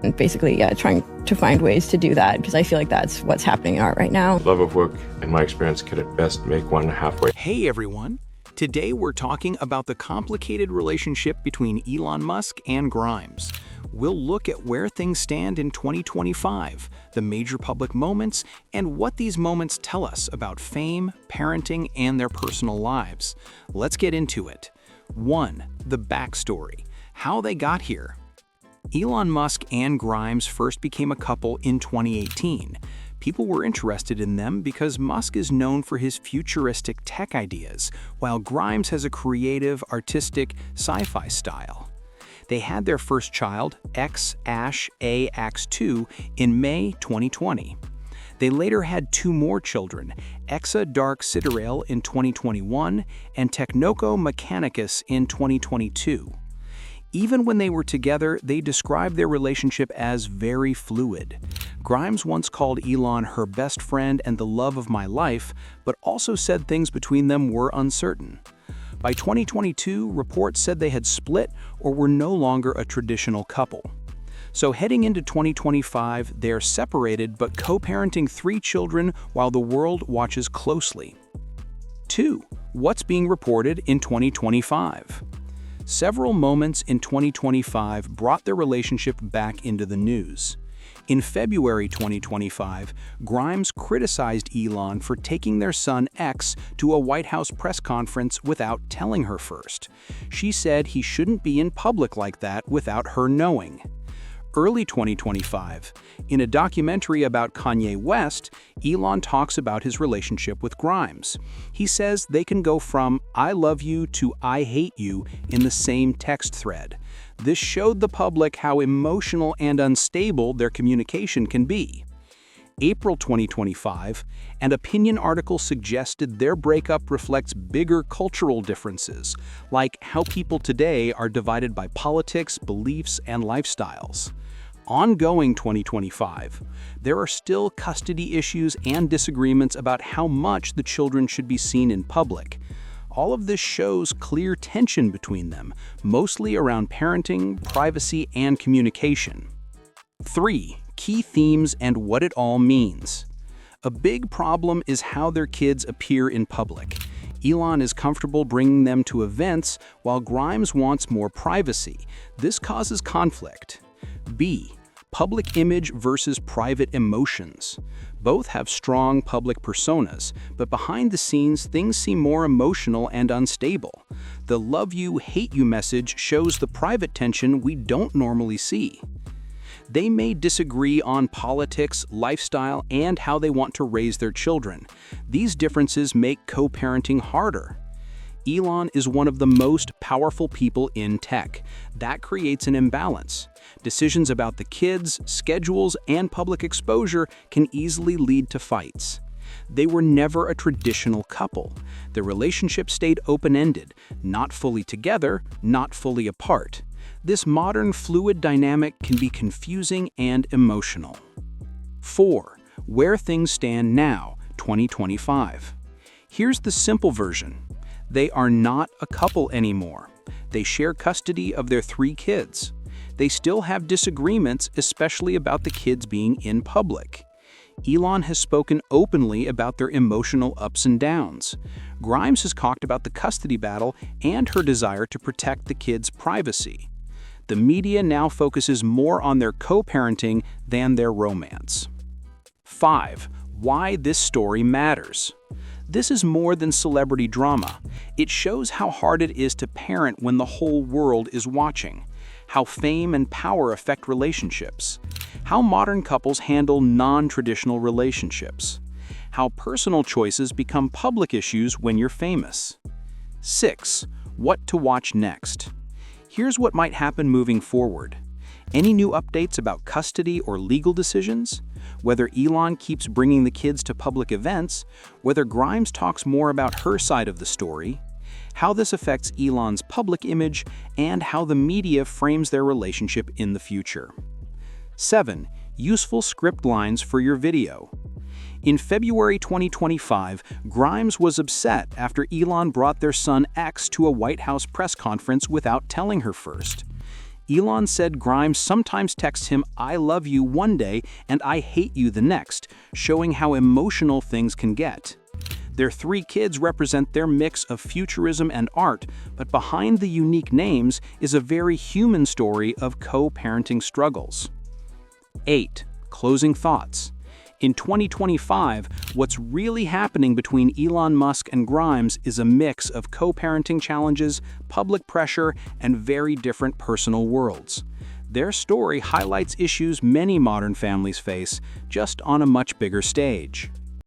And basically, yeah, trying to find ways to do that, because I feel like that's what's happening in art right now. Love of work, in my experience, can at best make one halfway. Hey everyone! Today we're talking about the complicated relationship between Elon Musk and Grimes. We'll look at where things stand in 2025, the major public moments, and what these moments tell us about fame, parenting, and their personal lives. Let's get into it. 1. The backstory. How they got here. Elon Musk and Grimes first became a couple in 2018. People were interested in them because Musk is known for his futuristic tech ideas, while Grimes has a creative, artistic, sci-fi style. They had their first child, X-A-X-2, in May 2020. They later had 2 more children, Exa Dark Citadel in 2021 and Technoco Mechanicus in 2022. Even when they were together, they described their relationship as very fluid. Grimes once called Elon her best friend and the love of my life, but also said things between them were uncertain. By 2022, reports said they had split or were no longer a traditional couple. So heading into 2025, they are separated but co-parenting 3 children while the world watches closely. 2. What's being reported in 2025? Several moments in 2025 brought their relationship back into the news. In February 2025, Grimes criticized Elon for taking their son X to a White House press conference without telling her first. She said he shouldn't be in public like that without her knowing. Early 2025, in a documentary about Kanye West, Elon talks about his relationship with Grimes. He says they can go from "I love you" to "I hate you" in the same text thread. This showed the public how emotional and unstable their communication can be. April 2025, an opinion article suggested their breakup reflects bigger cultural differences, like how people today are divided by politics, beliefs, and lifestyles. Ongoing 2025, there are still custody issues and disagreements about how much the children should be seen in public. All of this shows clear tension between them, mostly around parenting, privacy, and communication. 3. Key themes and what it all means. A big problem is how their kids appear in public. Elon is comfortable bringing them to events, while Grimes wants more privacy. This causes conflict. B. Public image versus private emotions. Both have strong public personas, but behind the scenes, things seem more emotional and unstable. The love you, hate you message shows the private tension we don't normally see. They may disagree on politics, lifestyle, and how they want to raise their children. These differences make co-parenting harder. Elon is one of the most powerful people in tech. That creates an imbalance. Decisions about the kids, schedules, and public exposure can easily lead to fights. They were never a traditional couple. The relationship stayed open-ended, not fully together, not fully apart. This modern fluid dynamic can be confusing and emotional. 4. Where things stand now, 2025. Here's the simple version. They are not a couple anymore. They share custody of their 3 kids. They still have disagreements, especially about the kids being in public. Elon has spoken openly about their emotional ups and downs. Grimes has talked about the custody battle and her desire to protect the kids' privacy. The media now focuses more on their co-parenting than their romance. 5. Why this story matters. This is more than celebrity drama. It shows how hard it is to parent when the whole world is watching, how fame and power affect relationships, how modern couples handle non-traditional relationships, how personal choices become public issues when you're famous. 6. What to watch next. Here's what might happen moving forward. Any new updates about custody or legal decisions? Whether Elon keeps bringing the kids to public events, whether Grimes talks more about her side of the story, how this affects Elon's public image, and how the media frames their relationship in the future. 7. Useful script lines for your video. In February 2025, Grimes was upset after Elon brought their son X to a White House press conference without telling her first. Elon said Grimes sometimes texts him, "I love you" one day and "I hate you" the next, showing how emotional things can get. Their 3 kids represent their mix of futurism and art, but behind the unique names is a very human story of co-parenting struggles. 8. Closing thoughts. In 2025, what's really happening between Elon Musk and Grimes is a mix of co-parenting challenges, public pressure, and very different personal worlds. Their story highlights issues many modern families face, just on a much bigger stage.